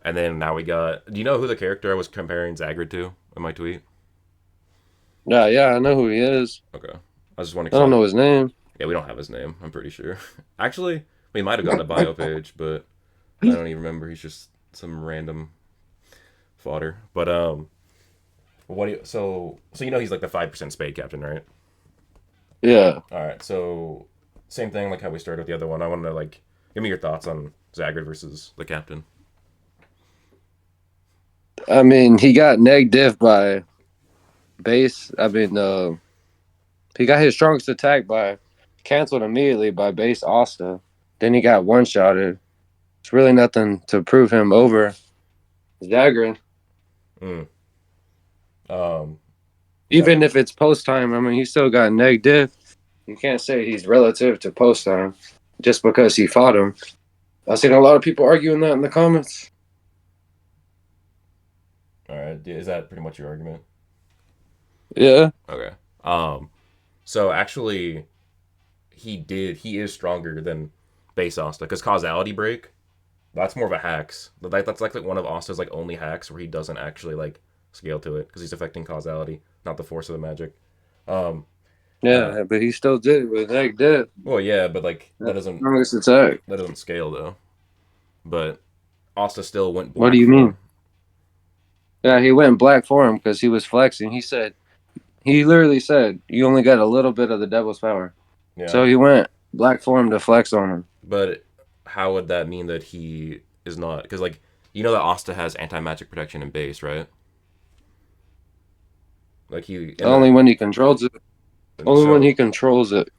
And then now we got. Do you know who the character I was comparing Zagred to in my tweet? Yeah, I know who he is. Okay. I was just wondering I because don't know his name. yeah, we don't have his name. I'm pretty sure. Actually, we might have gotten a bio page, but I don't even remember. He's just some random fodder. But what do you? So you know he's like the 5% Spade captain, right? Yeah, All right. So same thing like how we started with the other one. I want to like give me your thoughts on Zagred versus the captain. I mean, he got neg diff by base. He got his strongest attack by canceled immediately by base Asta. Then he got one shotted. It's really nothing to prove him over Zagred. Mm. Um. Yeah. Even if it's post time, I mean, he still got neg diff. You can't say he's relative to post time just because he fought him. I've seen a lot of people arguing that in the comments. All right. Is that pretty much your argument? Yeah. Okay. Um. So actually, he is stronger than base Asta because causality break. That's more of a hacks. That's like one of Asta's like only hacks where he doesn't actually like scale to it because he's affecting causality, not the force of the magic. Um. Uh. Yeah, but he still did it with neg diff. Well, yeah, but like That's the strongest attack. that doesn't scale though. But Asta still went What do black you mean? form. Yeah, he went black for him because he was flexing. He literally said, you only got a little bit of the devil's power. Yeah. So he went black for him to flex on him. But how would that mean that he is not? Because like you know that Asta has anti magic protection in base, right? Like he in the Only when he controls it. Only when so he controls it.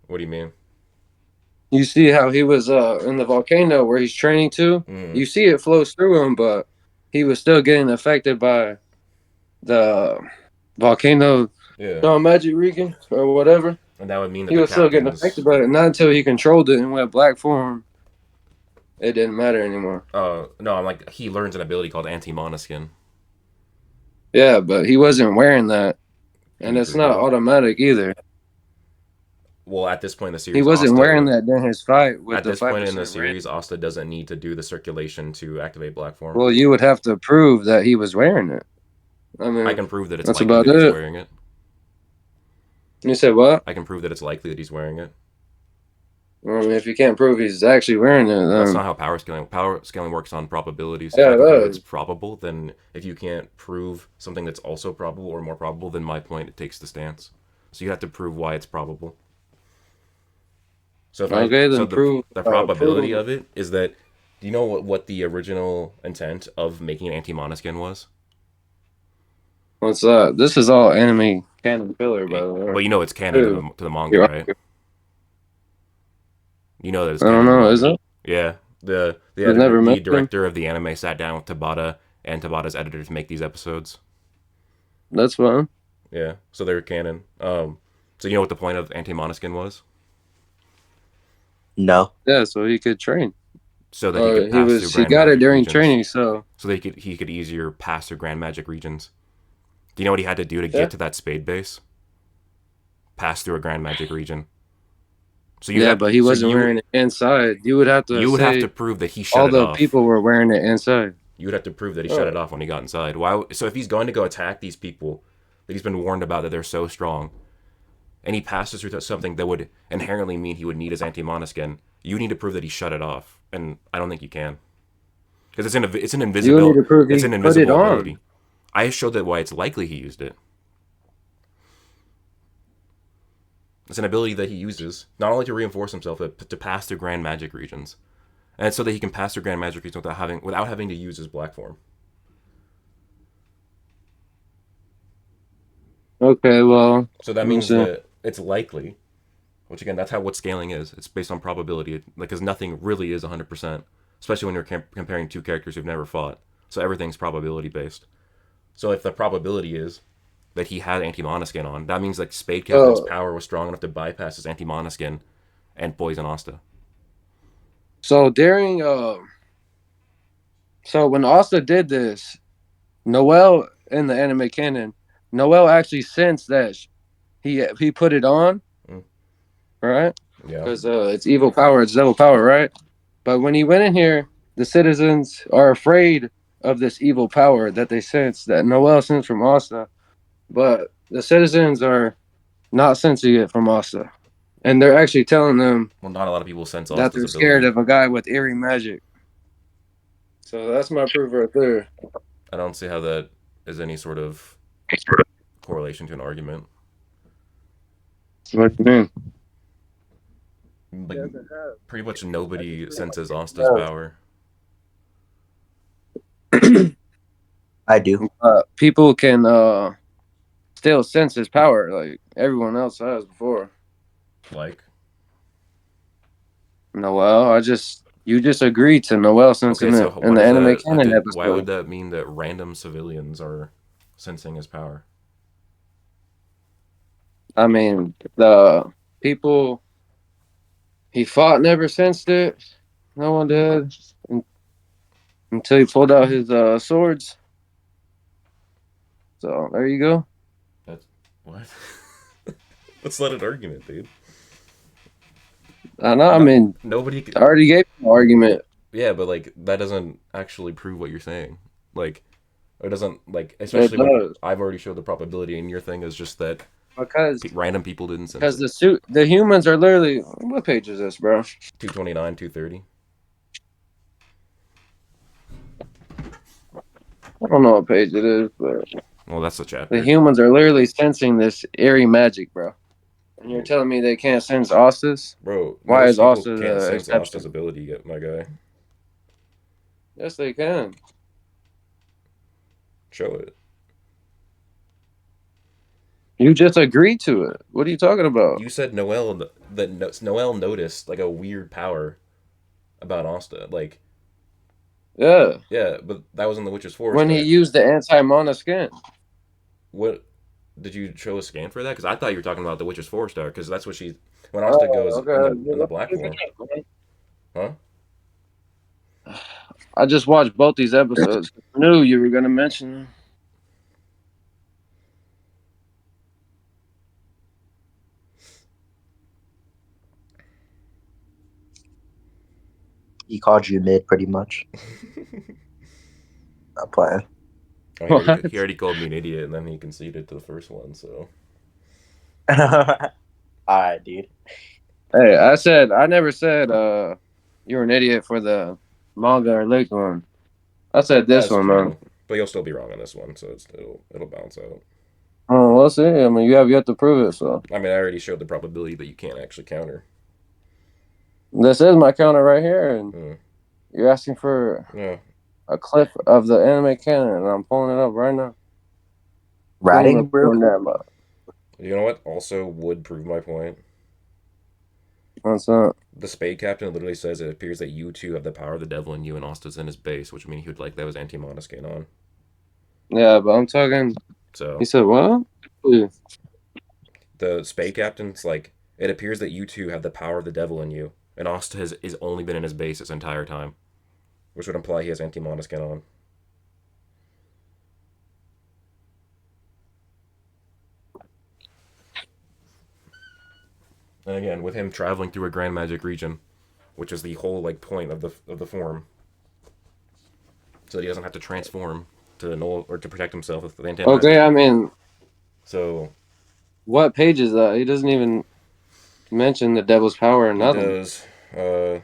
what do you mean? You see how he was in the volcano where he's training to? Mm, You see it flows through him, but he was still getting affected by the volcano yeah, magic region or whatever. and that would mean that He the was still getting captains. affected by it. Not until he controlled it and went black form, it didn't matter anymore. No, I'm like he learns an ability called anti monoskin. Yeah, but he wasn't wearing that. Can And you it's prove not that? automatic either. Well, at this point in the He series, wasn't wearing Asta. that during his fight with At the this point in the 5% series, random. Asta doesn't need to do the circulation to activate black form. Well, you would have to prove that he was wearing it. I I mean, can prove that it's that's likely about that he's it. wearing it. You said what? I can prove that it's likely that he's wearing it. I mean, if you can't prove he's actually wearing it, That's then not how power scaling works on probabilities. If yeah, I it can prove it's does. probable, then if you can't prove something that's also probable or more probable than my point, it takes the stance. So you have to prove why it's probable. Okay, So then prove. the probability Prove. of it is that do you know what the original intent of making an anti monoskin was? What's that? This is all anime canon filler, by the way. Well, you know it's canon to Dude, the manga, you're, right? You know that it's I don't canon to the know. Is manga. it? Yeah, the It editor, never the mentioned. director of the anime sat down with Tabata and Tabata's editor to make these episodes. That's fine. Yeah, so they're canon. So you know what the point of anti monoskin was? No. Yeah, so he could train. So that he could pass through He grand got it magic during regions. training. So So that he could easier pass through grand magic regions. Do you know what he had to do to yeah, get to that Spade base? Pass through a grand magic region. So you yeah, have but he so wasn't wearing it inside. You would have to you would have to say prove that he shut all it the off. people were wearing it inside. You would have to prove that he shut Oh, it off when he got inside. Why? So if he's going to go attack these people that he's been warned about that they're so strong, and he passes through something that would inherently mean he would need his anti monoskin, you need to prove that he shut it off, and I don't think you can because you would need to prove it's he an put it invisible on. ability. I showed that why it's likely he used it. It's an ability that he uses not only to reinforce himself, but to pass through grand magic regions, and it's so that he can pass through grand magic regions without having to use his black form. Okay, well, So that let me means see. that it's likely, which again, that's how what scaling is. It's based on probability, like because nothing really is 100%, especially when you're comparing two characters who've never fought. So everything's probability based. So if the probability is that he had anti monoskin on, that means like Spade Captain's Oh, power was strong enough to bypass his anti monoskin and poison Asta. so during so when Asta did this, Noel in the anime canon, Noel actually sensed that he put it on, Mm, right? yeah. Because it's evil power, it's devil power, right? But when he went in here the citizens are afraid of this evil power that they sense, that Noel sends from Asta, but the citizens are not sensing it from Asta. And they're actually telling them Well, not a lot of people sense that Asta's they're scared ability. of a guy with eerie magic. So that's my proof right there. I don't see how that is any sort of correlation to an argument. What do you Like, pretty much nobody senses Asta's mean? power. I do. People can still sense his power like everyone else has before. Like, Noel, you just agreed to Noel okay, sensing so it in what the does anime that have canon to? Why would episode. that mean that random civilians are sensing his power? I mean, the people he fought never sensed it. No one did until he pulled out his swords. So there you go. That's what? That's not an argument, dude. I know. I No, mean, nobody. I already gave you an argument Yeah, but like that doesn't actually prove what you're saying. Like, it doesn't like, it especially when does I've already showed the probability, and your thing is just that because random people didn't sense because it. the humans are literally what page is this, bro? 229, 230. I don't know what page it is, but Well, that's the the chapter. humans are literally sensing this eerie magic, bro. And you're telling me they can't sense Ostas? Bro, Why most is people Asta can't the sense Asta's exception? ability, my guy. Yes, they can. Show it. You just agreed to it. What are you talking about? You said Noel that Noel noticed like a weird power about Asta. Like, Yeah. yeah, but that was in the Witch's Forest. When he used the anti-mana skin. What did you show a scan for that? Because I thought you were talking about the Witch's Forest Star. Because that's what she when Asta Oh, goes in the black okay. form, huh? I just watched both these episodes. I knew you were gonna mention them. He called you mid, pretty much. Not playing. Oh, What? he already called me an idiot, and then he conceded to the first one. So All right, dude. Hey, I never said you're an idiot for the manga or lake one. I said this that's one, man. true. But you'll still be wrong on this one, so it'll balance out. Oh, we'll see. I mean, you have yet to prove it, so I mean, I already showed the probability that you can't actually counter. this is my counter right here, and Mm. you're asking for Yeah. a clip of the anime canon, and I'm pulling it up right now. Riding Broku. You know what? Also would prove my point. What's that? The Spade Captain literally says it appears that you two have the power of the devil in you, and Asta's in his base, which means he would like that was anti-mana skin on. Yeah, but I'm talking. So He said, "What?" Yeah. the Spade Captain's like, it appears that you two have the power of the devil in you, and Asta has is only been in his base this entire time, which would imply he has anti-mana skin on. And again, with him traveling through a grand magic region, which is the whole like point of the form, so that he doesn't have to transform to null or to protect himself with the anti Okay, magic. I mean, So what page is that? He doesn't even mention the devil's power or he nothing. does.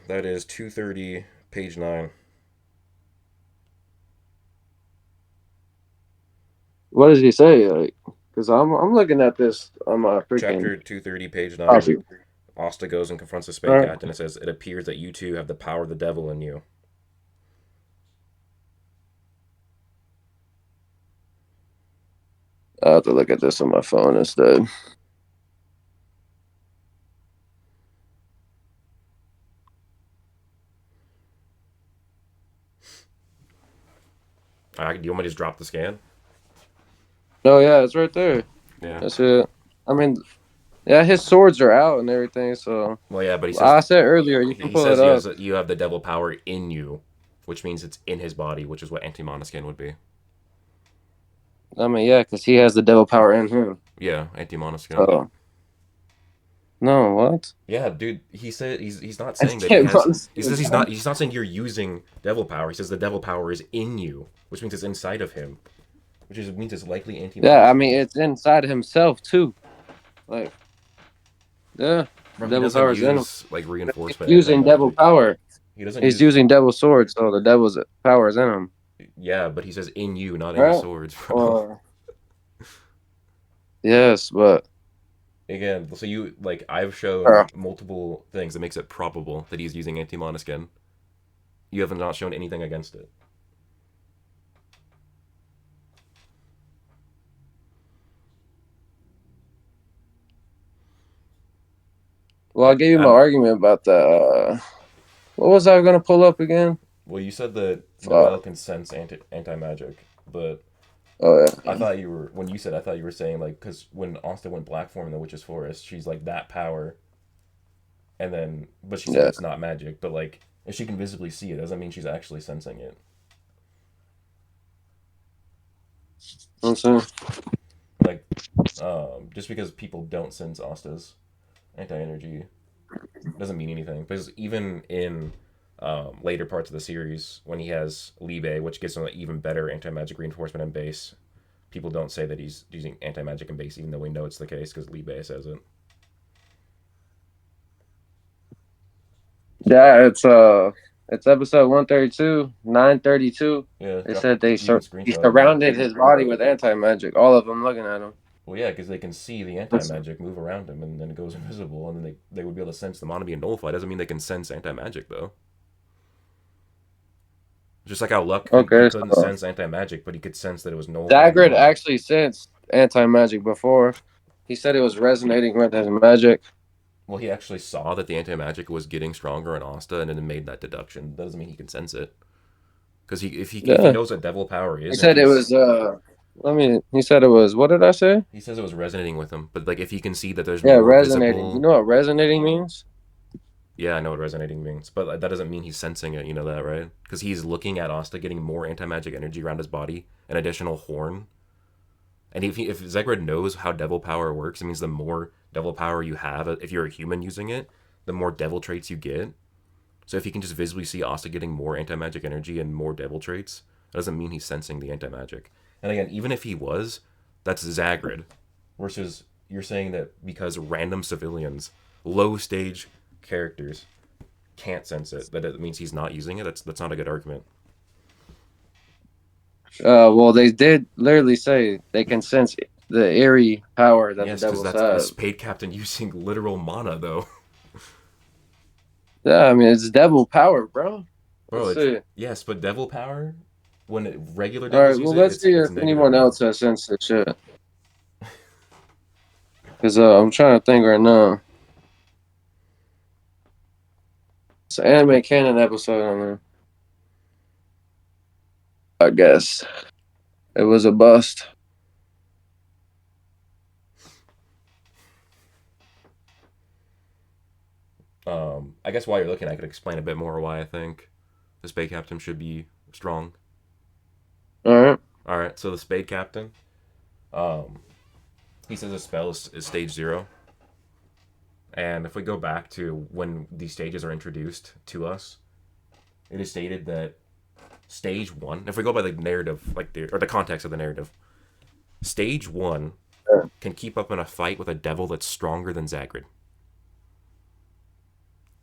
That is 230, page 9. What does he say? Like, because I'm looking at this on my freaking Chapter 230, page 9. copy. Asta goes and confronts the All Spade right, Captain and says, "It appears that you two have the power of the devil in you." I have to look at this on my phone instead. Do you want me to just drop the scan? No, yeah, it's right there. Yeah. That's it. I mean, yeah, his swords are out and everything. So Well, yeah, but he says I said earlier, you can he pull it says up. you have the devil power in you, which means it's in his body, which is what anti-mana skin would be. I mean, yeah, because he has the devil power in him. Yeah, anti-mana skin. So No, what? Yeah, dude. He said he's not I saying that he can't has. He says understand. he's not saying you're using devil power. He says the devil power is in you, which means it's inside of him, means it's likely Yeah, I anti-mana mean skin. it's inside himself too. Like, yeah, Bro, he devil doesn't power's in him. use like He's reinforcement anti using devil magic. power. He doesn't He's use. using devil sword, so the devil's power is in him. Yeah, but he says in you, not in the Right? swords, bro. Or yes, but Again, so you like I've shown uh, multiple things that makes it probable that he's using anti-mana skin. You have not shown anything against it. well, I gave you my And argument about the. What was I gonna pull up again? well, you said that Noelle Fuck. can sense anti magic, but Oh I yeah. thought you were when you said I thought you were saying like because when Asta went black form in the Witch's Forest, she's like that power, and then but she said Yeah. it's not magic, but like if she can visibly see it, doesn't mean she's actually sensing it. I'm saying. Like, just because people don't sense Asta's anti energy doesn't mean anything. Because even in later parts of the series, when he has Libe, which gives him an even better anti magic reinforcement in base, people don't say that he's using anti magic in base, even though we know it's the case because Libe says it. Yeah, it's episode 132, 932. Yeah, They said you can he screenshot it, bro. surrounded his body with anti magic. All of them looking at him. Well, yeah, because they can see the anti That's, magic move around him, and then it goes invisible, and then they would be able to sense the mana being nullified. Doesn't mean they can sense anti magic though. Just like how he okay, couldn't so sense anti magic, but he could sense that it was nullifying the Zagred mana. actually sensed anti magic before. He said it was resonating with his magic. Well, he actually saw that the anti magic was getting stronger in Asta, and then made that deduction. That doesn't mean he can sense it, because if he Yeah. knows what devil power He is, and if said it he's was he said it was, what did I say? he says it was resonating with him, but like if he can see that there's Yeah, more resonating. You visible. know what resonating means? Yeah, I know what resonating means, but that doesn't mean he's sensing it. You know that, right? Because he's looking at Asta getting more anti magic energy around his body, an additional horn. And if Zagred knows how devil power works, it means the more devil power you have, if you're a human using it, the more devil traits you get. So if he can just visibly see Asta getting more anti magic energy and more devil traits, that doesn't mean he's sensing the anti magic. And again, even if he was, that's Zagred. Versus you're saying that because random civilians, low stage characters, can't sense it, that it means he's not using it. That's not a good argument. Well, they did literally say they can sense the eerie power that the Yes, because devils that's the have. Spade Captain using literal mana, though. Yeah, I mean it's devil power, bro. Bro, Let's it's see. yes, but devil power, when regular All devils right, use well it, let's see it's if negative anyone mana. else has sensed this shit. Because I'm trying to think right now. It's an anime canon episode on there. I guess it was a bust. I guess while you're looking, I could explain a bit more why I think the Spade Captain should be strong. All right. All right, so the Spade Captain, um, he says his spell is stage 0. And if we go back to when these stages are introduced to us, it is stated that stage 1, if we go by the narrative, or the context of the narrative, stage 1 can keep up in a fight with a devil that's stronger than Zagred.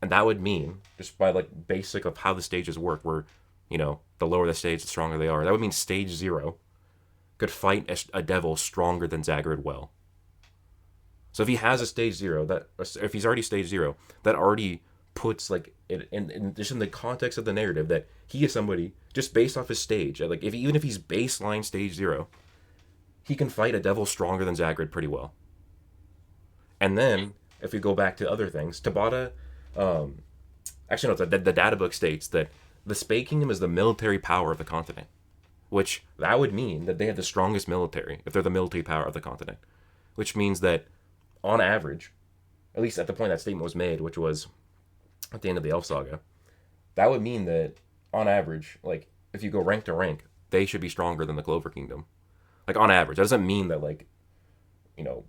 And that would mean, just by like basic of how the stages work, where, the lower the stage, the stronger they are, that would mean stage 0 could fight a devil stronger than Zagred well. So if he has a stage 0, if he's already stage 0, that already puts like in just in the context of the narrative that he is somebody just based off his stage. Like even if he's baseline stage 0, he can fight a devil stronger than Zagred pretty well. And then if we go back to other things, Tabata, actually no, the data book states that the Spade Kingdom is the military power of the continent, which that would mean that they have the strongest military if they're the military power of the continent, which means that on average, at least at the point that statement was made, which was at the end of the Elf Saga, that would mean that on average, like if you go rank to rank, they should be stronger than the Clover Kingdom. Like on average, that doesn't mean that like, you know,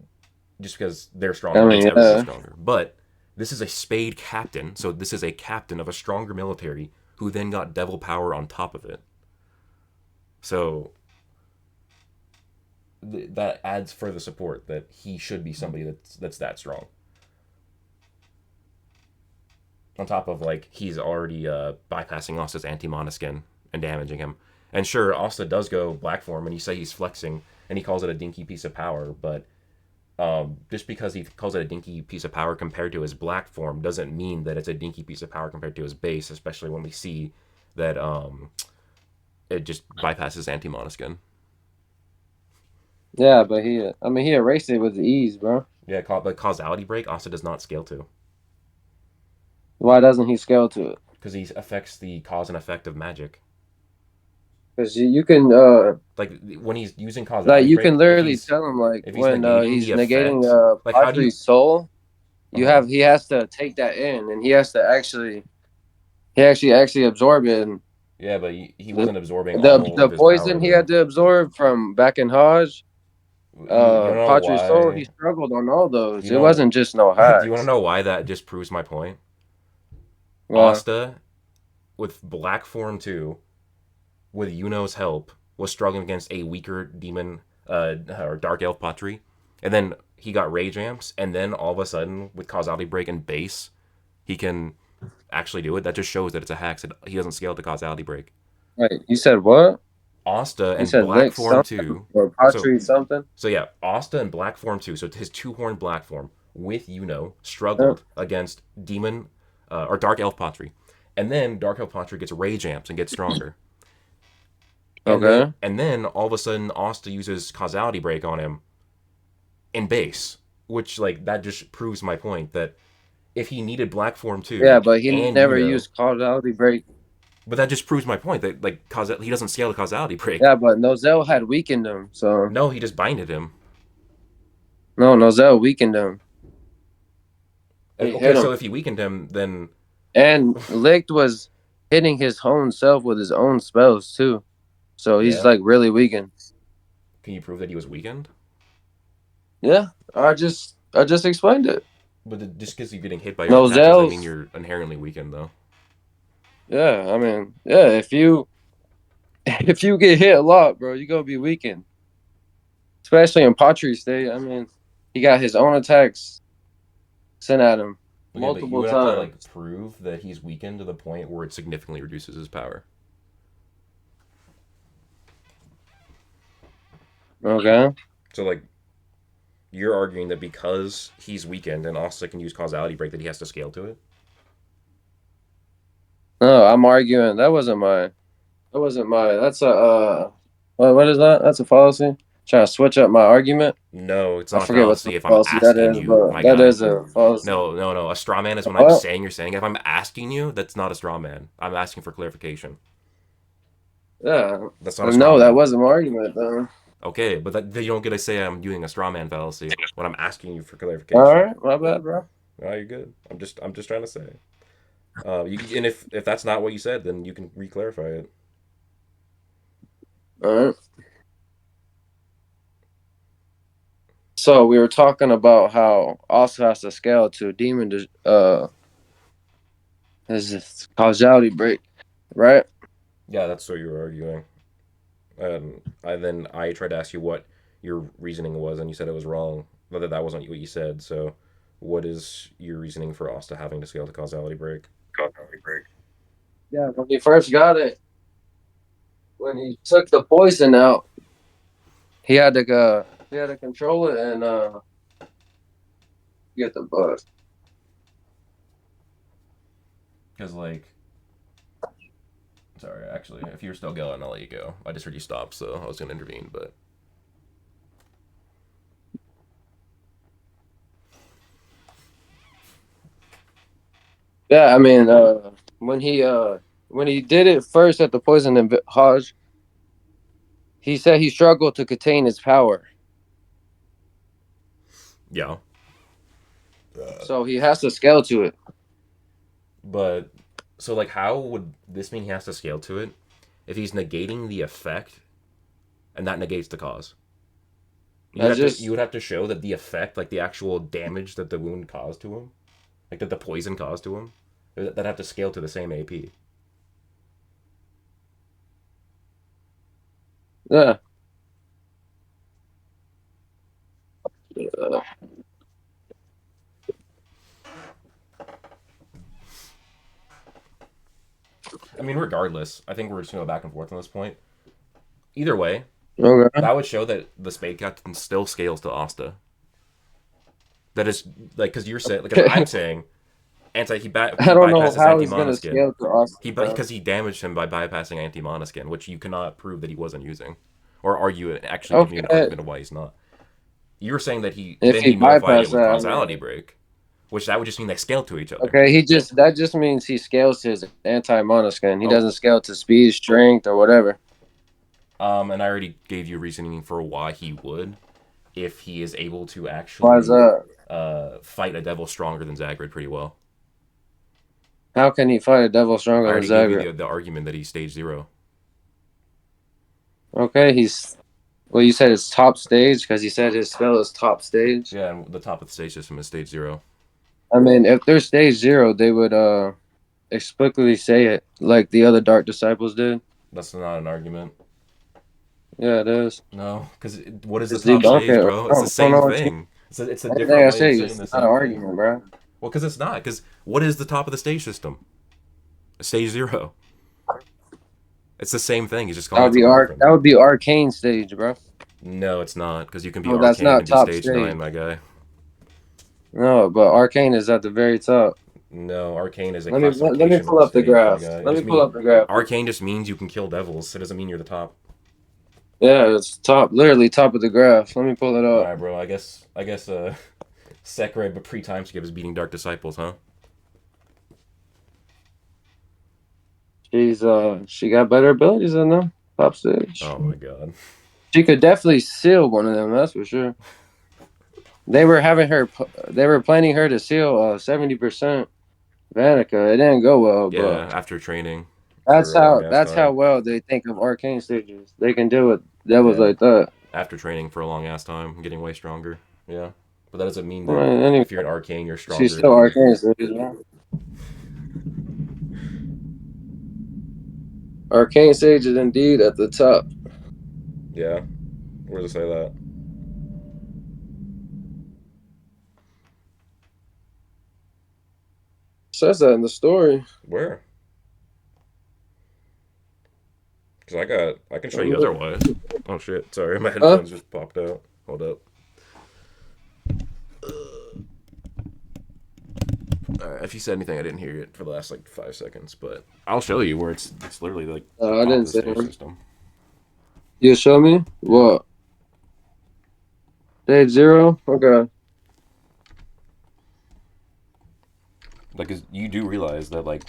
just because they're I stronger makes mean, everybody stronger. But this is a Spade captain, so this is a captain of a stronger military who then got devil power on top of it. So that adds further support that he should be somebody that's that strong. On top of like he's already bypassing Asta's anti-mana skin and damaging him. And sure, Asta does go black form, and you say he's flexing, and he calls it a dinky piece of power, but just because he calls it a dinky piece of power compared to his black form doesn't mean that it's a dinky piece of power compared to his base, especially when we see that it just bypasses anti-mana skin. yeah, but he erased it with ease, bro. Yeah, but causality break Asta does not scale to. Why doesn't he scale to it? Because he affects the cause and effect of magic. Because you can Like when he's using like causality you can break, literally tell him like if he's when negating he's the negating effect, like how do you? Patry's soul, Uh-huh. he has to take that in and he has to actually absorb it. And Yeah, but he wasn't absorbing all the of his power poison he though. had to absorb from back in Hodge, You know Patry's soul, he why? struggled on all those. You It know, wasn't just no do you want to hacks. know why that just proves my point? Well, Asta, with Black Form 2, with Yuno's help, was struggling against a weaker demon or Dark Elf Pottery. And then he got Rage Amps, and then all of a sudden, with Causality Break and Base, he can actually do it. That just shows that it's a hack. So he doesn't scale to Causality Break. wait, you said what? Asta You and said Black lick Form something 2. or So Patry something? So yeah, Asta and Black Form 2, so his two-horn Black Form with Yuno Yeah. struggled against Demon or Dark Elf Pottery. And then Dark Elf Pottery gets Rage Amps and gets stronger. Okay. And then all of a sudden Asta uses Causality Break on him in base, which like that just proves my point that if he needed Black Form 2 Yeah, but he and never Yuno, used causality break. but that just proves my point that like he doesn't scale the Causality Break. Yeah, but Nozel had weakened him, so No, he just binded him. no, Nozel weakened him. He Okay, hit so him. if he weakened him, then And Licht was hitting his own self with his own spells too. So he's yeah. like really weakened. Can you prove that he was weakened? Yeah, I just explained it. But just because you're getting hit by your own attacks doesn't mean Nozel's you're inherently weakened, though. yeah, I mean, yeah, if you if you get hit a lot, bro, you're gonna be weakened. Especially in Patry's state. I mean, he got his own attacks sent at him Okay, but you multiple would have to like times. prove that he's weakened to the point where it significantly reduces his power. Okay. So like you're arguing that because he's weakened and also can use causality break that he has to scale to it. No, I'm arguing that's a what is that? That's a fallacy. Trying to switch up my argument. No, it's I not a forget what fallacy the if I'm fallacy that asking is, you, but my that guy. is a fallacy. No. A straw man is when I'm What? saying you're saying. If I'm asking you, that's not a straw man. I'm asking for clarification. Yeah. That's not a straw No, that man. wasn't my argument though. Okay, but you don't get to say I'm doing a straw man fallacy when I'm asking you for All clarification. right, my bad, bro. No, you're good. I'm just trying to say. And if that's not what you said, then you can re-clarify it. All right. So we were talking about how also has to scale to demon is causality break, right? Yeah, that's what you were arguing. I tried to ask you what your reasoning was, and you said it was wrong. That wasn't what you said. So, what is your reasoning for Asta having to scale to causality break? Causality break. Yeah, when he first got it, when he took the poison out, he had to control it and get the bug. Because like, sorry, actually, if you're still going, I'll let you go. I just heard you stop, so I was gonna intervene, but Yeah, I mean, when he did it first at the poison and Hodge, he said he struggled to contain his power, yeah. so he has to scale to it. But so like, how would this mean he has to scale to it if he's negating the effect, and that negates the cause? I just you would have to show that the effect, like the actual damage that the wound caused to him, like that the poison caused to him, that have to scale to the same AP. yeah. I mean, regardless, I think we're just gonna go back and forth on this point. Either way, Okay. that would show that the Spade Captain still scales to Asta. That is like because you're saying, like, because I'm saying, I he don't know bypasses how anti he's mana gonna skin. scale to Austin, He bro. because he damaged him by bypassing anti mana skin, which you cannot prove that he wasn't using, or argue actually give me an Okay. argument of why he's not. You were saying that If he he nullified it bypassed with that, I causality mean, break, which that would just mean they scale to each other. okay, that just means he scales to his anti monoskin. He Oh, doesn't scale to speed, strength, or whatever. and I already gave you reasoning for why he would, if he is able to Why is actually that? fight a devil stronger than Zagred pretty well. How can he fight a devil I stronger than already gave you Zagred? the argument that he's stage 0. Okay, well, you said it's top stage because he said his spell is top stage. Yeah, and the top of the stage system is stage 0. I mean, if they're stage 0, they would explicitly say it like the other Dark Disciples did. That's not an argument. Yeah, it is. No, because what is the Just top debunk stage, it. bro? I It's the don't same know what you. thing. It's a Everything different I way of say saying is the not an same thing. argument, bro. Well, because it's not. Because what is the top of the stage system? Stage 0. It's the same thing. He's just calling it something different. That would be Arcane stage, bro. No, it's not. Because you can be No, that's arcane not and be top stage stage. 9, my guy. No, but Arcane is at the very top. No, arcane is a Let me classification pull of up the stage, my graph. guy. It Let me just pull mean up the graph. arcane just means you can kill devils. It doesn't mean you're the top. Yeah, it's top, literally top of the graph. Let me pull it All up. right, bro. Sekre, but pre-time skip is beating Dark Disciples, huh? She got better abilities than them. Top stage. Oh my god. She could definitely seal one of them. That's for sure. They were having her. They were planning her to seal 70% Vanica. It didn't go well, Yeah, but after training for a long ass that's how time. well they think of Arcane stages. They can deal with devils Yeah, like that. after training for a long ass time, getting way stronger. Yeah, but that doesn't mean that Well, anyway, if you're an arcane, you're she's stronger still than. Arcane stages. Man. Arcane stage is indeed at the top. Yeah, where does it say that? Says that in the story. Where? Because I can show you otherwise. Oh shit! Sorry, my Huh? headphones just popped out. Hold up. If you said anything, I didn't hear it for the last like 5 seconds, but I'll show you where it's literally like the I top of didn't the say stage that. system. You show me Yeah, what? Stage 0. Okay. like 'cause you do realize that like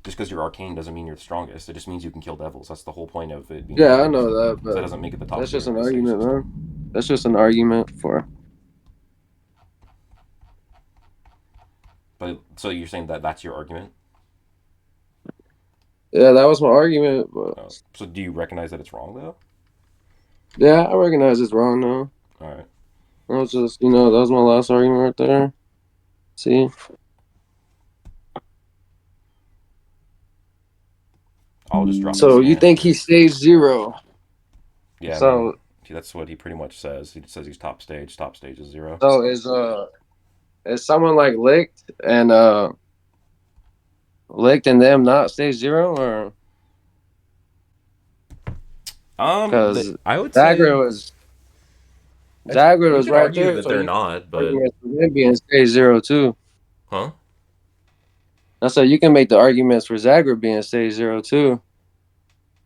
just because you're arcane doesn't mean you're the strongest. It just means you can kill devils. That's the whole point of it being Yeah, I strongest. know that, So that but doesn't make it the top that's of just an the stage argument, man. system. That's just an argument for. But so you're saying that that's your argument? Yeah, that was my argument, but Oh, so do you recognize that it's wrong though? yeah, I recognize it's wrong now. All right. That was just, that was my last argument right there. See? I'll just drop the So you scan. think he's stage 0? Yeah, I mean So that's what he pretty much says. He says he's top stage. Top stage is 0. so is someone like licked and them not stage 0, or because I would say Zagred was Zagred we was could right argue there, that so they're you not, but arguments for him being stage 0 too. huh? I said you can make the arguments for Zagred being stage 0 too,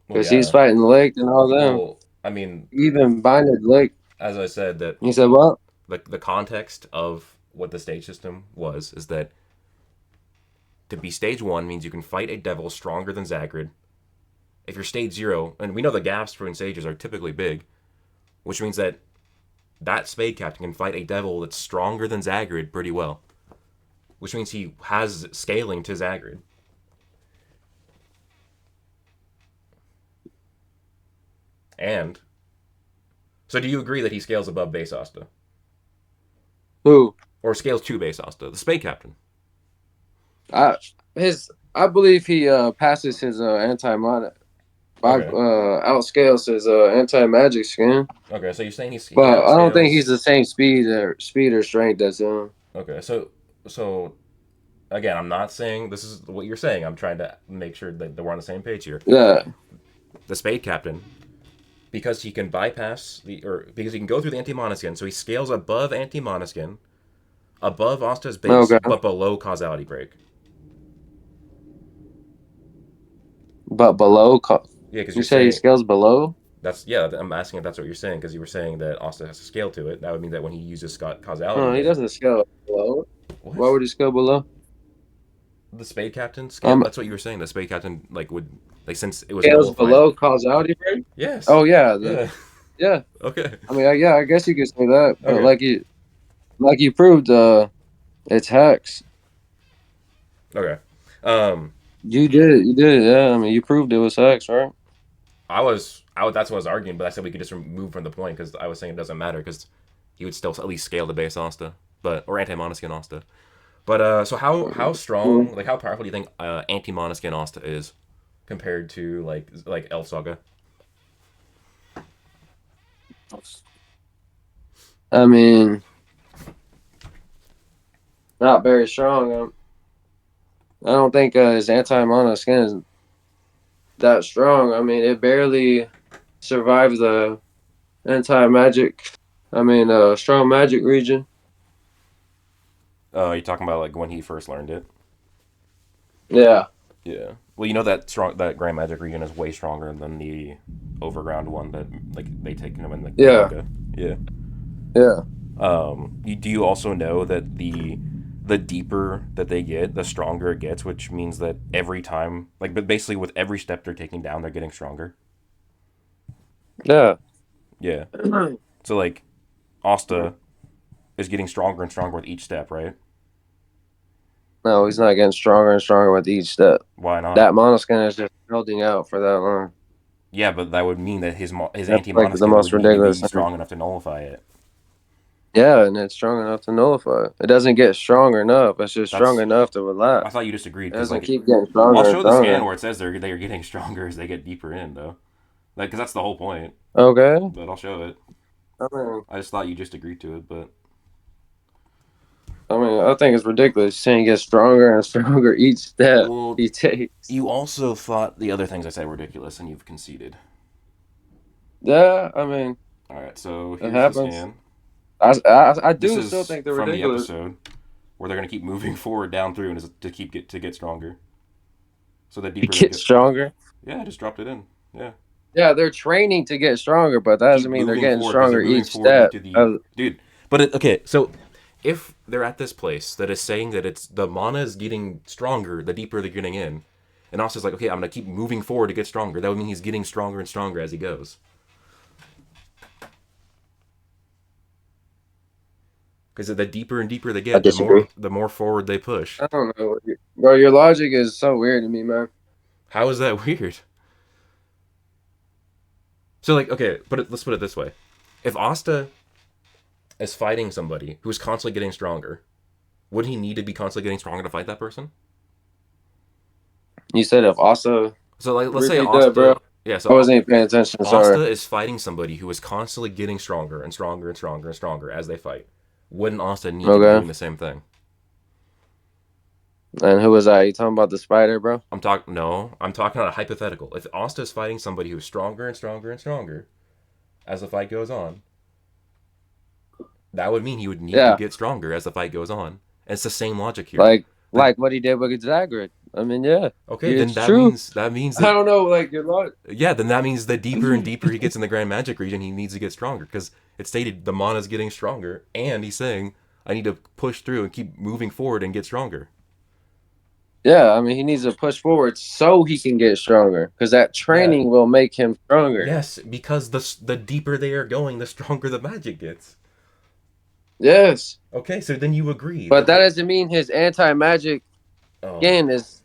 Well, because he's yeah. fighting licked and all them. Well, I mean, Even binded licked. as I said, that He said what? the context of what the stage system was is that to be stage 1 means you can fight a devil stronger than Zagred. If you're stage 0, and we know the gaps between stages are typically big, which means that Spade Captain can fight a devil that's stronger than Zagred pretty well, which means he has scaling to Zagred. And So do you agree that he scales above base Asta? Who? Or scales to base Asta? The Spade Captain. I believe he passes his anti-mana. Okay. Outscales his anti-magic skin. Okay, so you're saying he But I don't think outscales. he's the same speed or strength as him. Okay, so again, I'm not saying this is what you're saying. I'm trying to make sure that we're on the same page here. Yeah. The Spade Captain, because he can bypass because he can go through the anti-mana skin, so he scales above anti-mana skin, above Asta's base, Okay. but below causality break. But below, Yeah, because you you're say he saying scales below. I'm asking if that's what you're saying because you were saying that Asta has a scale to it. That would mean that when he uses causality No, he break, doesn't scale below. Why what? would he scale below? The Spade Captain scale? That's what you were saying. The Spade Captain since it was Scales nullified. below causality break. Yes. Oh yeah, Yeah. yeah. Okay. I mean, yeah, I guess you could say that, but Okay. like you proved, it's hex. Okay. You did, yeah. I mean, you proved it was hex, right? That's what I was arguing, but I said we could just move from the point because I was saying it doesn't matter because he would still at least scale the base Asta, or anti-monoskin Asta. But so how strong, like how powerful do you think anti-monoskin Asta is compared to like Elf Saga? I mean, not very strong. I don't think his anti-mana skin is that strong. I mean, it barely survived the anti-magic. Strong magic region. You're talking about like when he first learned it. Yeah. Yeah. Well, you know that Grand Magic region is way stronger than the Overground one that like they take him in the Yeah. manga. Yeah. Yeah. Do you also know that the deeper that they get, the stronger it gets, which means that every time, but basically with every step they're taking down, they're getting stronger. Yeah. Yeah. So like, Asta is getting stronger and stronger with each step, right? No, he's not getting stronger and stronger with each step. Why not? That monoskin is just holding out for that long. Yeah, but that would mean that his That's like anti-mana the skin most would need to ridiculous be thing. strong enough to nullify it. Yeah, and it's strong enough to nullify it. It doesn't get strong enough. It's just strong That's enough to relax. I thought you disagreed It because doesn't like keep getting stronger I'll and show the scan stronger. where it says they're getting stronger as they get deeper in though, like because that's the whole point. Okay. But I'll show it. I I just thought you just agreed to it, but I think it's ridiculous saying he gets stronger and stronger each step well, he takes. you also thought the other things I said were ridiculous, and you've conceded. Yeah, All right, so it here's the happens. scan. I This do still is think they're from the ridiculous. episode where they're gonna keep moving forward down through and to get stronger. So the He deeper they gets go, stronger. yeah, I just dropped it in. Yeah, Yeah, they're training to get stronger, but that doesn't keep mean they're moving getting forward because they're stronger moving each forward step. into the dude. But okay, so if they're at this place that is saying that it's the mana is getting stronger the deeper they're getting in, and also like, okay, I'm gonna keep moving forward to get stronger. That would mean he's getting stronger and stronger as he goes. Because the deeper and deeper they I get, disagree. the more forward they push. I don't know, bro. Your logic is so weird to me, man. How is that weird? So like, okay, let's put it this way: if Asta is fighting somebody who's constantly getting stronger, would he need to be constantly getting stronger to fight that person? You said if Asta So like, let's say repeat that, bro. Asta, yeah. I So wasn't even paying attention. Sorry. Asta is fighting somebody who is constantly getting stronger and stronger and stronger and stronger as they fight. Wouldn't Asta need to be doing the same thing? And who was that? You talking about the spider, bro? I'm talking about a hypothetical. If Asta is fighting somebody who's stronger and stronger and stronger as the fight goes on, that would mean he would need to get stronger as the fight goes on. And it's the same logic here. Like what he did with Zagred. I mean, yeah. Okay, yeah, then that means that, I don't know, like your logic. Yeah, then that means the deeper and deeper he gets in the Grand Magic region, he needs to get stronger because it's stated the mana's getting stronger, and he's saying I need to push through and keep moving forward and get stronger. Yeah, I mean, he needs to push forward so he can get stronger because that training will make him stronger. Yes, because the deeper they are going, the stronger the magic gets. Yes. Okay, so then you agree. But that doesn't mean his anti-magic skin is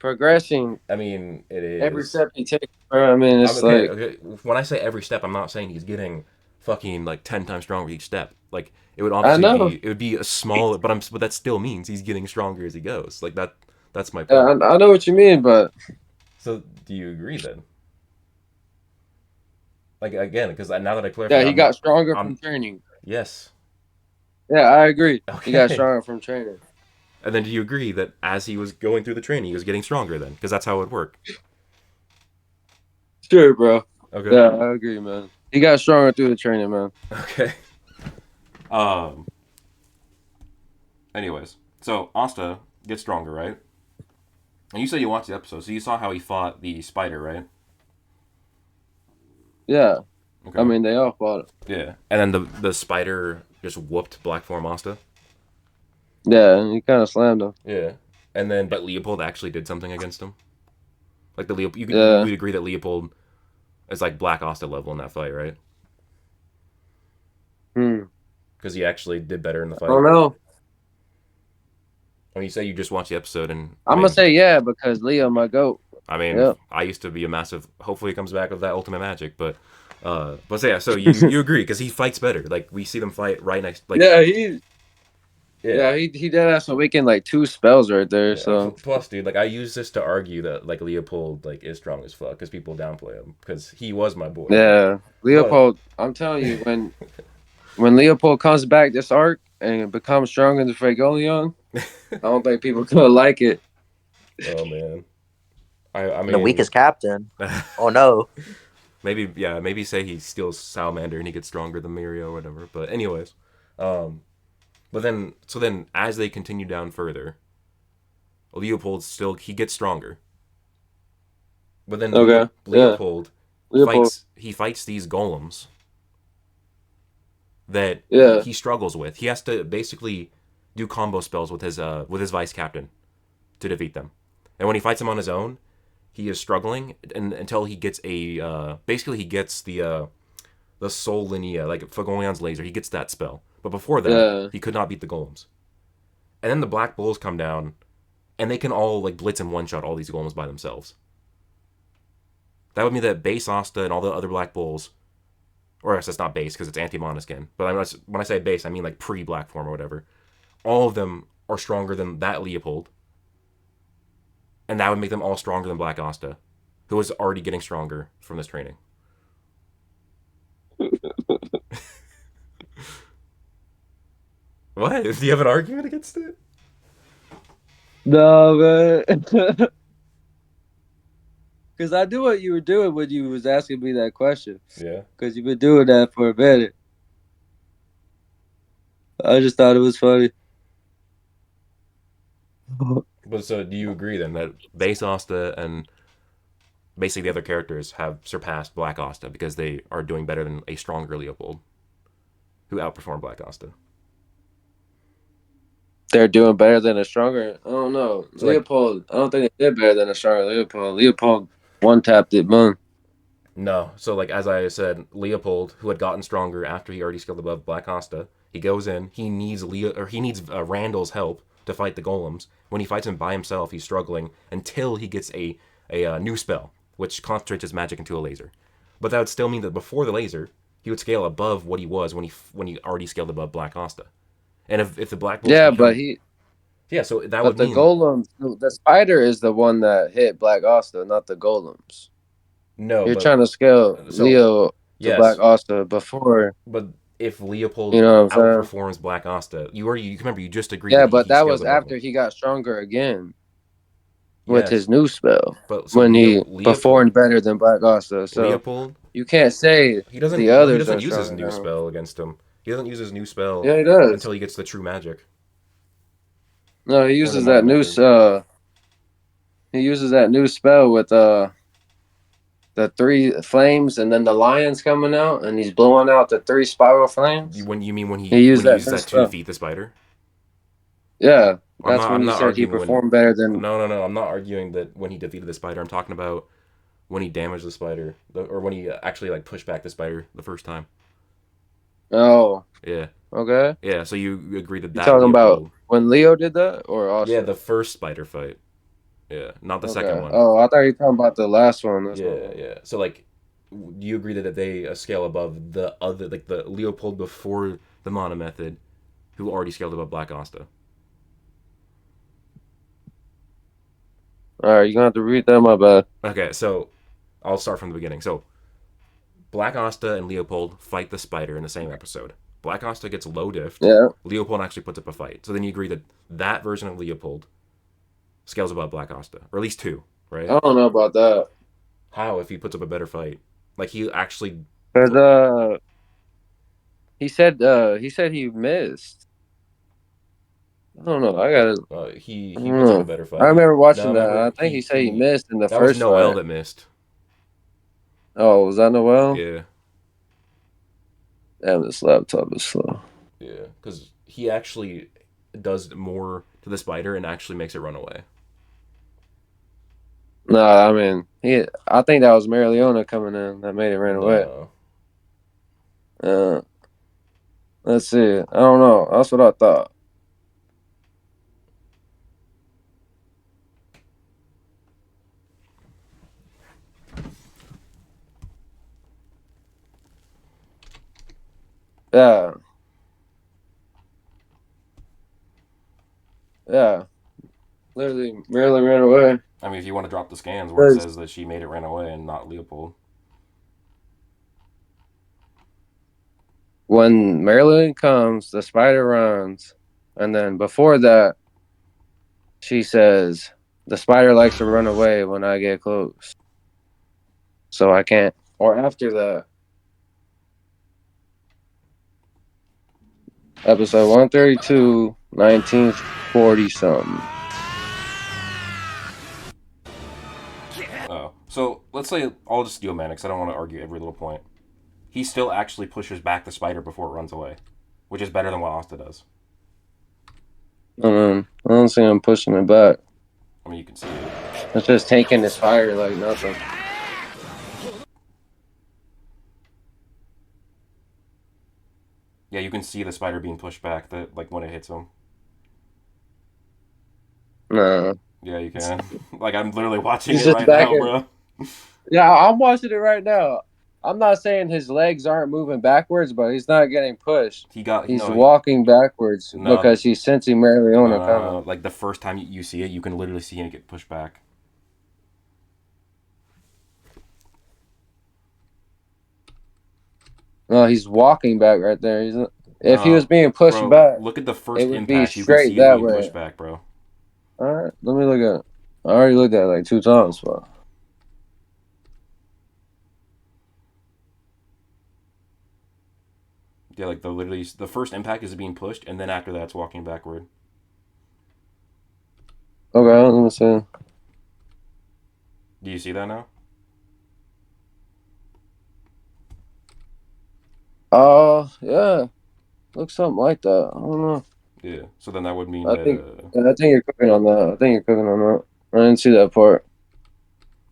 progressing. I mean, it is. Every step he takes, bro. I mean, it's okay. When I say every step, I'm not saying he's getting fucking like 10 times stronger each step. Like it would I obviously know. be a small, but that still means he's getting stronger as he goes. Like that's my Yeah, point. I know what you mean, but So do you agree then? Like again, because now that I yeah, clarified, he got stronger I'm from training. yes, Yeah, I agree. He got okay. stronger from training. And then do you agree that as he was going through the training, he was getting stronger then? Because that's how it would work. Sure, bro. Okay. Yeah, I agree, man. He got stronger through the training, man. Okay. Um. Anyways, so Asta gets stronger, right? And you said you watched the episode, so you saw how he fought the spider, right? Yeah. I Okay. mean, they all fought it. Yeah. And then the spider just whooped Black Form Asta. Yeah, he kind of slammed him. Yeah. And then, but Leopold actually did something against him. Like the Leopold, you Yeah. would agree that Leopold is like Black Asta level in that fight, right? Hmm. Because he actually did better in the I don't fight. know. I mean, you say you just watched the episode, and I'm gonna say yeah because Leo my goat. I mean, Yep. I used to be a massive. Hopefully, he comes back with that ultimate magic, but so yeah, so you agree because he fights better. Like we see them fight right next, like Yeah, yeah, he did that so we can like 2 spells right there. yeah. So Plus, dude, like I use this to argue that like Leopold like is strong as fuck because people downplay him because he was my boy. yeah, But Leopold. I'm telling you, when Leopold comes back this arc and becomes stronger than Fragolion, I don't think people gonna like it. oh man, I The mean. weakest captain. Oh no. Maybe say he steals Salamander and he gets stronger than Mirio or whatever. But anyways, um, but then as they continue down further, Leopold still he gets stronger. But then Okay. Yeah. Leopold Leopold. fights these golems that Yeah. he struggles with. He has to basically do combo spells with his vice captain to defeat them. And when he fights them on his own, he is struggling until he gets basically he gets the Soul Linea, like Fagolion's laser. He gets that spell. But before that, Yeah. he could not beat the golems. And then the Black Bulls come down, and they can all like blitz and one shot all these golems by themselves. That would mean that base Asta and all the other Black Bulls, or it's not base because it's anti-monoskin. But when I say base, I mean like pre-Black Form or whatever. All of them are stronger than that Leopold, and that would make them all stronger than Black Asta, who was already getting stronger from this training. What? Do you have an argument against it? No, man. Because I knew what you were doing when you was asking me that question. Yeah. Because you've been doing that for a minute. I just thought it was funny. But so, do you agree then that base Asta and basically the other characters have surpassed Black Asta because they are doing better than a stronger Leopold, who outperformed Black Asta? They're doing better than a stronger. I don't know. So like, Leopold. I don't think they did better than a stronger Leopold. Leopold one tapped it, man. no. So like as I said, Leopold, who had gotten stronger after he already scaled above Black Asta, he goes in. He needs Randall's help to fight the golems. When he fights him by himself, he's struggling until he gets a new spell, which concentrates his magic into a laser. But that would still mean that before the laser, he would scale above what he was when he already scaled above Black Asta. And if the Black Bulls Yeah, become yeah, so that but would the mean golem, the spider is the one that hit Black Asta, not the golems. no, You're but trying to scale so Leo to Black yes, Asta before. but if You Leopold know what I'm saying? outperforms Black Asta, you remember you just agreed Yeah, that but he that scaled was above him. after he got stronger again with Yes, his new spell. but so When he Leopold performed better than Black Asta. So Leopold you can't say he doesn't the well he others doesn't are use his stronger new than him. spell against him. He doesn't use his new spell Yeah, he does. until he gets the true magic No, or the mana method. he uses that new spell with the 3 flames and then the lions coming out and he's blowing out the 3 spiral flames. When you mean He used when he that uses new that to spell. defeat the spider? Yeah, that's when I'm you not said he arguing when performed better than. no, I'm not arguing that when he defeated the spider. I'm talking about when he damaged the spider or when he actually like pushed back the spider the first time. Oh, Yeah. okay. Yeah, so you agree that You that talking about Leopold when Leo did that or yeah, Asta? the first spider fight. Yeah, not the second Okay. one. Oh, I thought you were talking about the last one. That's my Yeah, bad. yeah. So like do you agree that they scale above the other, like the Leopold before the Mana method, who already scaled above Black Asta? All right, you're gonna have to read that. My bad. Okay, so I'll start from the beginning. So Black Asta and Leopold fight the spider in the same episode. Black Asta gets low diffed. Yeah. Leopold actually puts up a fight. So then you agree that that version of Leopold scales above Black Asta, or at least two, right? I don't know about that. How if he puts up a better fight? Like he actually. Cause he said he missed. I don't know. He I he don't puts up a know. better I fight. remember No, watching that. I remember think he said he missed in the that was first Noel fight. that missed. Oh, was that Noel? Yeah, Damn, this laptop is slow. yeah, because he actually does more to the spider and actually makes it run away. No, I mean I think that was Marileona coming in that made it ran away. No, Uh, let's see. I don't know. That's what I thought. Yeah. Yeah. Literally, Marilyn ran away. I mean if you want to drop the scans where it says that she made it run away and not Leopold. When Marilyn comes, the spider runs. And then before that, she says, the spider likes to run away when I get close. So I can't. Or after that, episode 132, 1940 something. Oh, so let's say I'll just do a man because I don't want to argue every little point. He still actually pushes back the spider before it runs away, which is better than what Asta does. I don't see him pushing it back. I mean, you can see it. It's just taking his fire like nothing. Yeah, you can see the spider being pushed back. That like when it hits him. Nah. Yeah, you can. Like I'm literally watching He's it just right back now, in. bro. Yeah, I'm watching it right now. I'm not saying his legs aren't moving backwards, but he's not getting pushed. He's walking backwards because he's sensing Marileona coming. Like the first time you see it, you can literally see him get pushed back. No, he's walking back right there. If he was being pushed back, look at the first it would impact. be You can straight see that him being way. pushed back, bro. All right, let me look at it. I already looked at it like 2 times, bro. Yeah, like the first impact is being pushed, and then after that, it's walking backward. Okay, let me see. Do you see that now? Yeah, looks something like that. I don't know. Yeah. So then that would mean I think you're cooking on that. I didn't see that part.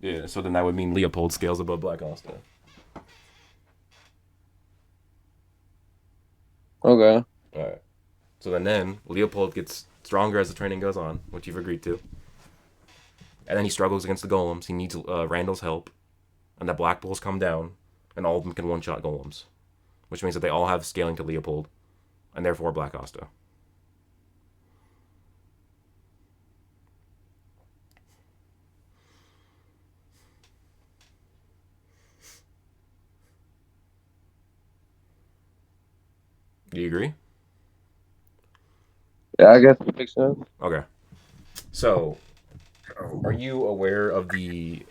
Yeah. So then that would mean Leopold scales above Black Asta. Okay. All right. So then Leopold gets stronger as the training goes on, which you've agreed to. And then he struggles against the golems. He needs Randall's help. And the Black Bulls come down, and all of them can one-shot golems. Which means that they all have scaling to Leopold, and therefore Black Asta. Do you agree? Yeah, I guess it makes sense. Okay. So, are you aware of the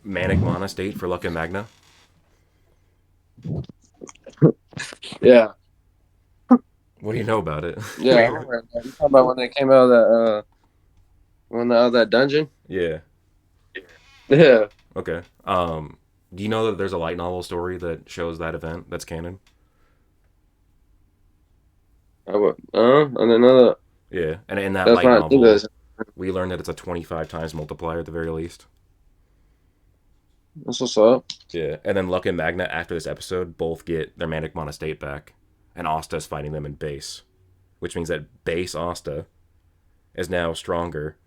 Manic Mana state for Luck and Magna? Yeah. What do you know about it? Yeah, I remember that. You talking about when they came out of that dungeon? Yeah. Yeah. Okay. Do you know that there's a light novel story that shows that event that's canon? I didn't know that. Yeah, and in that That's light not novel, we learned that it's a 25 times multiplier at the very least. That's what's up. Yeah, and then Luck and Magna after this episode both get their Manic Mana state back, and Asta's fighting them in base, which means that base Asta is now stronger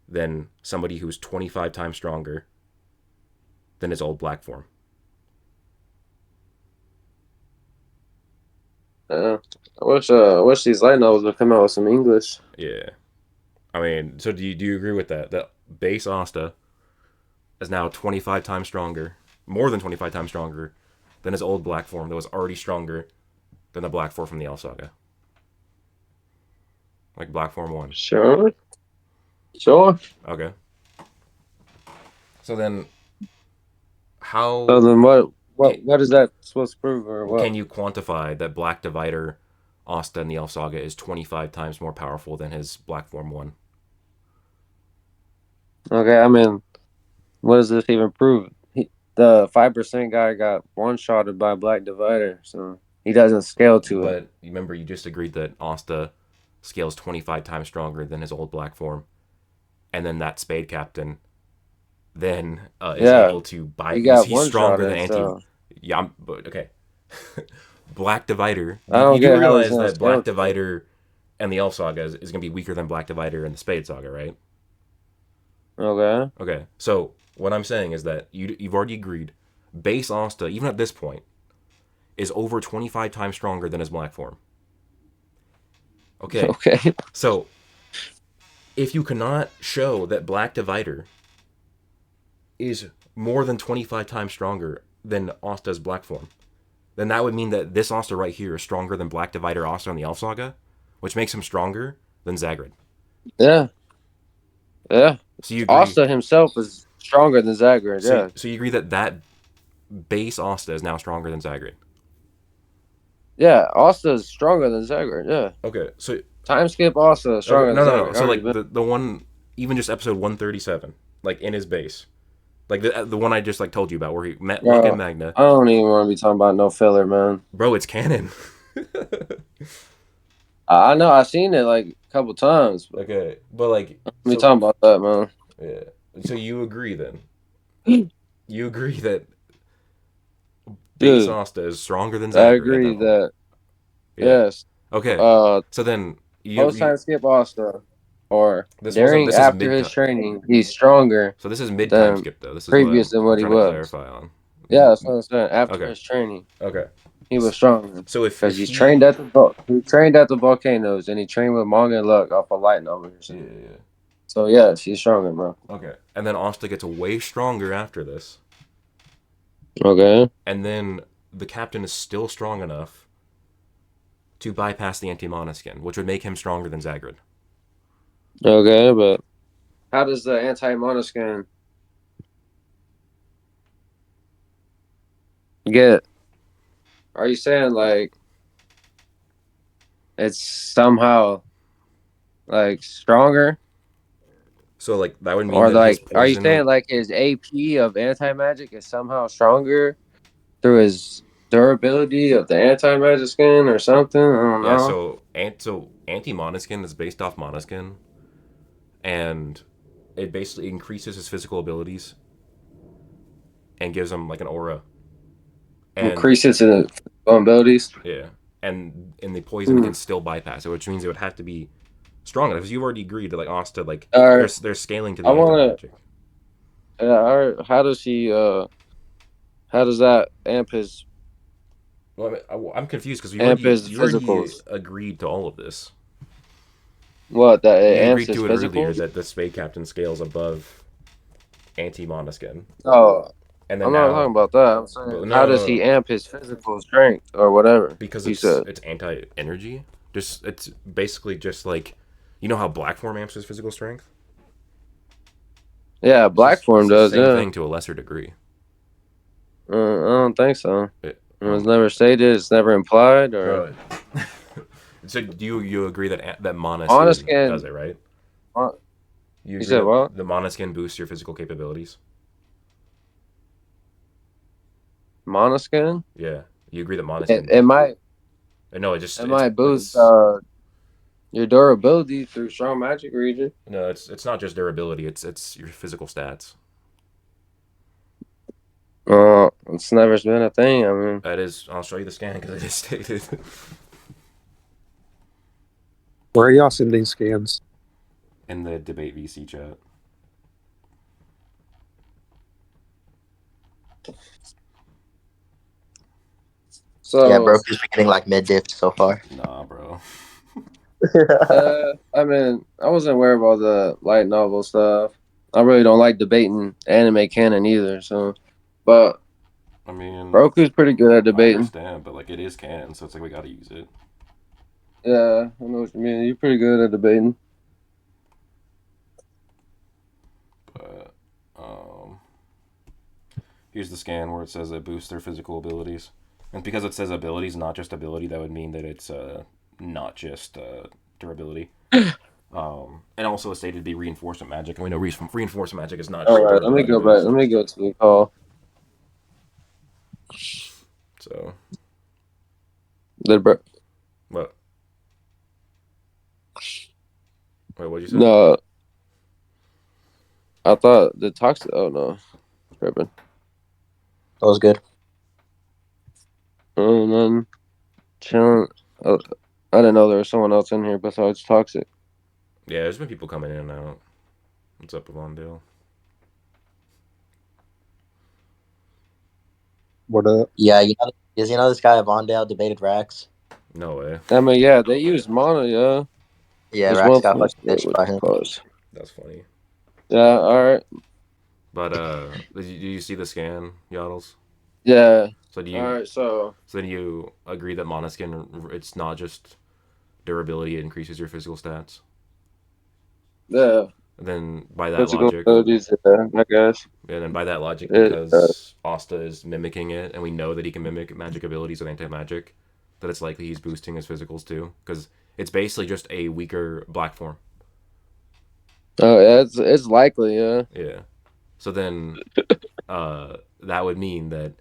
than somebody who's 25 times stronger than his old black form. Yeah. I wish these light novels would come out with some English. Yeah. I mean, so do you agree with that? That base Asta is now 25 times stronger, more than 25 times stronger than his old black form that was already stronger than the black form from the Elf Saga. Like black form 1. Sure. Sure. Okay. So then So how then what can, what what is that supposed to prove or well, what? can you quantify that Black Divider Asta in the Elf Saga is 25 times more powerful than his black form 1? Okay, I mean, what does this even prove? The 5% guy got one shotted by Black Divider, so he doesn't scale to it. But remember, you just agreed that Asta scales 25 times stronger than his old black form. And then that Spade Captain then is Yeah, able to buy. he He's, got he's one stronger than shotted, anti. so Yeah, but okay. Black Divider. I You don't do get how he's realize gonna that scale Black to it. Divider and the Elf Saga is going to be weaker than Black Divider and the Spade Saga, right? Okay. Okay. So what I'm saying is that you've already agreed. Base Asta, even at this point, is over 25 times stronger than his black form. Okay. Okay. So if you cannot show that Black Divider is more than 25 times stronger than Asta's black form, then that would mean that this Asta right here is stronger than Black Divider Asta in the Elf Saga, which makes him stronger than Zagred. Yeah. Yeah. So you agree? Asta himself is stronger than Zagred, So yeah. so you agree that that base Asta is now stronger than Zagred? Yeah, Asta is stronger than Zagred, yeah. Okay. So Time skip Asta is okay, stronger than no, no, no. Zagred. So Already like been. the one, even just episode 137, like in his base, like the one I just like told you about where he met Luck and Bro, Magna. I don't even want to be talking about no filler, man. Bro, it's canon. I know I've seen it like a couple times, but Okay, but like let me so talking about that, man. yeah. So you agree then? You agree that base Dude, Asta is stronger than I Zagred at agree that point? that Yeah. yes. Okay. Uh So then Post you time skip Asta or this wasn't during this is after mid his training, he's stronger so this is mid time than skip though. This is what previous I'm than I'm what he trying to was. clarify on. Yeah, that's what I'm saying. After Okay. his training, Okay. he was stronger. So Because if he trained he at he trained at the volcanoes and he trained with Manga and Luck off of light novels. yeah, yeah, yeah. So yeah, she's stronger, bro. Okay. And then Asta gets way stronger after this. Okay. And then the captain is still strong enough to bypass the anti-mana skin, which would make him stronger than Zagred. Okay, but how does the anti monoscan get? Are you saying like it's somehow like stronger, So like that would mean or that his like are you poison saying like his AP of anti magic is somehow stronger through his durability of the anti magic skin or something? I don't yeah, know. so anti-mana skin is based off mana skin and it basically increases his physical abilities and gives him like an aura. And Increases his abilities. yeah, and in the poison it Hmm. can still bypass it, which means it would have to be strong enough. Because you've already agreed that like Asta, like All right, there's scaling to I the anti want magic. to. All right, how does he? How does that Well, I'm confused because amp his you already physicals? agreed to all of this. What that it You amps agreed his to it earlier physicals? that the Spade Captain scales above anti mana skin, Oh, and then I'm not now, talking about that. I'm but saying how no, does no, he no, amp his physical strength or whatever because you said? it's anti energy. Just it's basically just like you know how Black Form amps his physical strength. Yeah, It's black just it's form the does. same Yeah, thing to a lesser degree. I don't think so. It, It was never stated. It's never implied. Or bro. So do you agree that that mana skin does monoskin. it right? Mon- You You agree said that what? the mana skin boosts your physical capabilities? Monoskin. Yeah, you agree that mana It, skin. it might No, it just it might boost it's your durability through strong magic region. no, it's not just durability. It's your physical stats. It's never been a thing. I mean, That is, I'll show you the scan because it is stated Where are y'all sending scans? in the debate VC chat. So Yeah, Broku's been getting like mid diff so far. Nah, bro. I mean, I wasn't aware of all the light novel stuff. I really don't like debating anime canon either. So, but I mean, Broku's pretty good at I debating. understand, but like it is canon, so it's like we gotta use it. Yeah, I know what you mean. You're pretty good at debating. But here's the scan where it says it boosts their physical abilities, and because it says abilities, not just ability, that would mean that it's not just durability. And also it's stated to be reinforcement magic, and we know reinforcement magic is not All right, let me durability go back. based. Let me go to the call. So The what? Wait, what'd you say? no, I thought the toxic. Oh no, tripping. That was good. Oh, nothing. Chilling. Oh, I didn't know there was someone else in here besides toxic. Yeah, there's been people coming in and out. What's up, Avondale? What up? Yeah, you know this guy Avondale debated Rax? No way. I mean, yeah, they use mono. Yeah, Yeah, this Rax one. got fucking Wait, ditched what by him. pause? That's funny. Yeah. All right. But do you see the scan, Yoddlez? Yeah. So do All you? right. So So then you agree that Monoskin, it's not just durability; it increases your physical stats. yeah, And then by that physical logic, abilities. Yeah, I guess. and then by that logic, It, because Asta is mimicking it, and we know that he can mimic magic abilities with anti-magic, that it's likely he's boosting his physicals too, because it's basically just a weaker black form. oh, yeah, it's likely. Yeah. Yeah. So then, that would mean that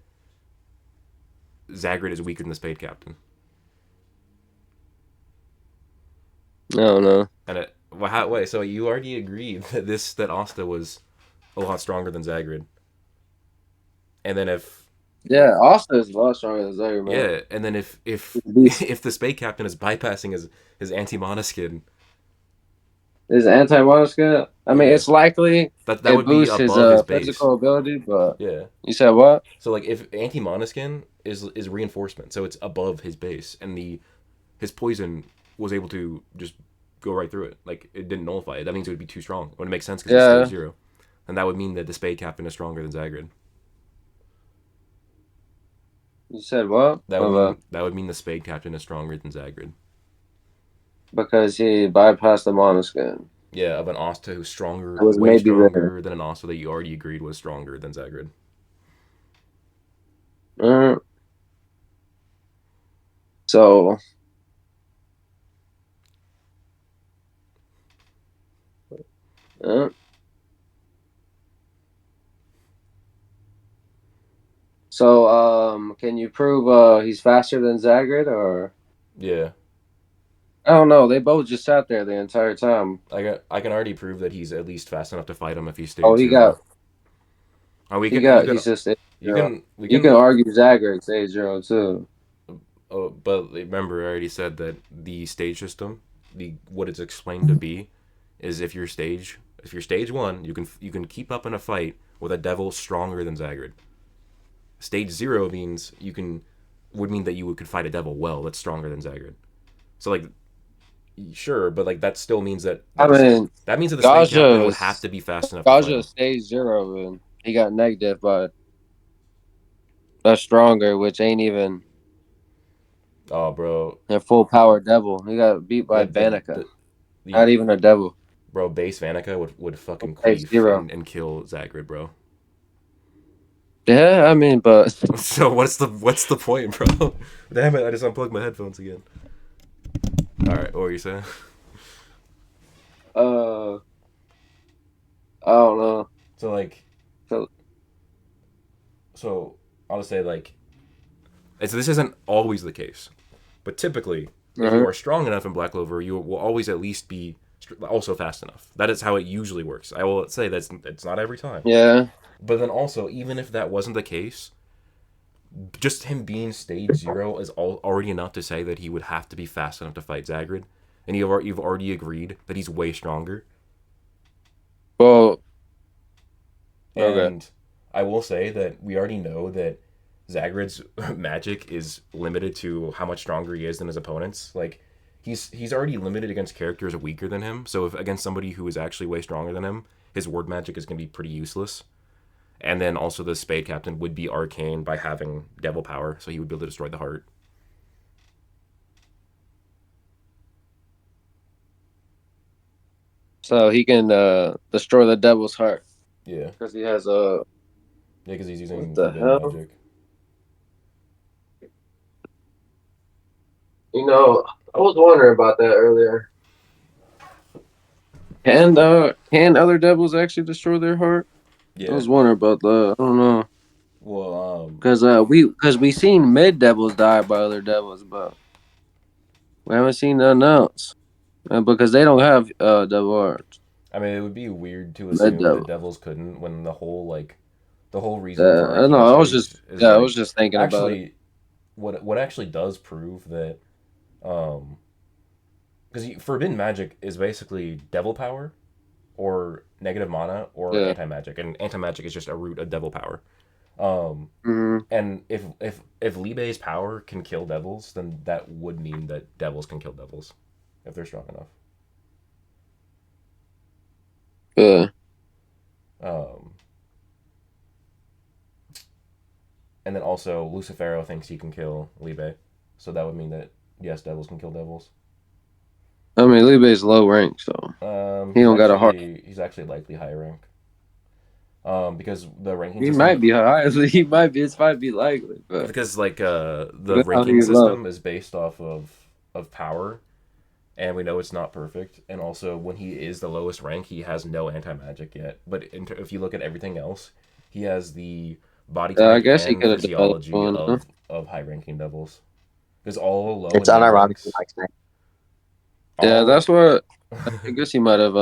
Zagred is weaker than the Spade Captain. I don't know. And wait, so you already agreed that Asta was a lot stronger than Zagred. And then Yeah, Austin is a lot stronger than Zagred, man. yeah, and then if He's if the Spade Captain is bypassing his anti mana skin, his anti-mono skill. I mean, yeah, it's likely that it would be boosts his above his base. physical ability, but Yeah. you said what? So like if anti mana skin is reinforcement, so it's above his base, and his poison was able to just go right through it. Like it didn't nullify it. That means it would be too strong. It would make sense because it's Yeah. stage 0, and that would mean that the Spade Captain is stronger than Zagred. You said what? That would mean the Spade Captain is stronger than Zagred. Because he bypassed the mono skin. Yeah, of an Asta who's stronger, It was way maybe there. stronger than an Asta that you already agreed was stronger than Zagred. Uh, so uh, can you prove he's faster than Zagred or Yeah, I don't know. They both just sat there the entire time. I can already prove that he's at least fast enough to fight him if he's Oh, stage 0. Oh, he's just stage you zero. can we You can can. argue Zagred stage 0 too. Oh, but remember, I already said that the stage system, the what it's explained to be, is if you're stage 1, you can keep up in a fight with a devil stronger than Zagred. Stage 0 means would mean that you could fight a devil well that's stronger than Zagred. So like, sure, but like that still means that I mean, that means that the Spade Captain would Gaja have to be fast enough to fight him. stage 0 and he got negative, but that's stronger, which ain't even Oh, bro, a full power devil. He got beat by Vanica. Not even a devil. bro, base Vanica would fucking Stage queef 0. and kill Zagred, bro. Yeah, I mean, but So what's the point, bro? Damn it! I just unplugged my headphones again. All right, what were you saying? I don't know. So like, So, so I'll just say like, this isn't always the case, but typically, if you are strong enough in Black Clover, you will always at least be also fast enough. That is how it usually works. I will say it's not every time. yeah. But then also, even if that wasn't the case, just him being stage 0 is already enough to say that he would have to be fast enough to fight Zagred, and you've already agreed that he's way stronger. Well, And I will say that we already know that Zagred's magic is limited to how much stronger he is than his opponents. Like he's already limited against characters weaker than him. So if against somebody who is actually way stronger than him, his ward magic is going to be pretty useless. And then also the Spade Captain would be Arcane by having Devil Power, so he would be able to destroy the heart. So he can destroy the devil's heart. Yeah. Because he has Yeah, because he's using What the forbidden hell? magic. You know, I was wondering about that earlier. Can other devils actually destroy their heart? Yeah. I was wondering about that. I don't know. Well, Because we seen mid devils die by other devils, but we haven't seen nothing else. Because they don't have devil hearts. I mean, it would be weird to Mid assume devil. that devils couldn't when the whole reason for I know. Arcane I was Stage just is I like, was just thinking about it. actually what actually does prove that because forbidden magic is basically devil power or negative mana or Yeah. anti-magic, and anti-magic is just a root of devil power. Mm-hmm. And if Libe's power can kill devils, then that would mean that devils can kill devils if they're strong enough. Yeah. And then also Lucifero thinks he can kill Libe, so that would mean that yes, devils can kill devils. I mean, Libe's low rank, so he don't got a heart. He's actually likely high rank. Because the ranking He system, might be high. He might be. It might be likely, but because like the That's how ranking he's low. system is based off of power, and we know it's not perfect. And also, when he is the lowest rank, he has no anti-magic yet. But if you look at everything else, he has the body type I guess he and could have developed physiology one. Huh? of high-ranking devils. Because all low It's and mid unironically ranks, like Snake. Yeah, all- that's what I guess he might have.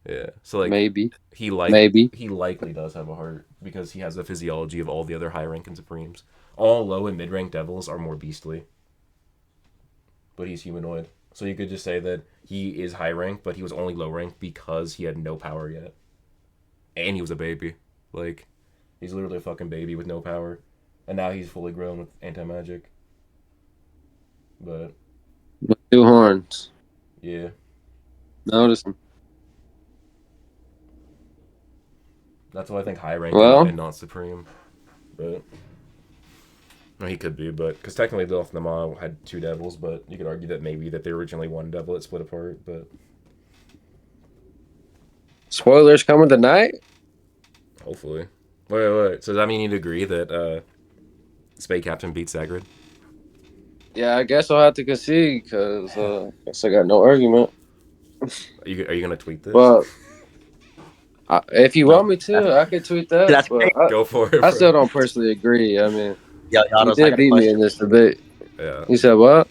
yeah. So like Maybe. he likely does have a heart because he has the physiology of all the other high rank and supremes. All low and mid rank devils are more beastly, but he's humanoid. So you could just say that he is high rank, but he was only low rank because he had no power yet, and he was a baby. Like he's literally a fucking baby with no power, and now he's fully grown with anti magic. But With 2 horns. yeah, Notice him. that's why I think high rank Well- and not supreme. But no, he could be, but because technically Lilith and Nama had 2 devils, but you could argue that maybe that they were originally one devil that split apart. But Spoilers coming tonight. hopefully, wait. So does that mean you'd agree that Spade Captain beats Zagred? Yeah, I guess I'll have to concede because I guess I got no argument. Are you gonna tweet this? But if you want me to, I could tweet that. That's But great. Go for it. I bro. still don't personally agree. I mean, Yo, he Yoddlez, I did got a beat me in question. this debate. Yeah. You said what?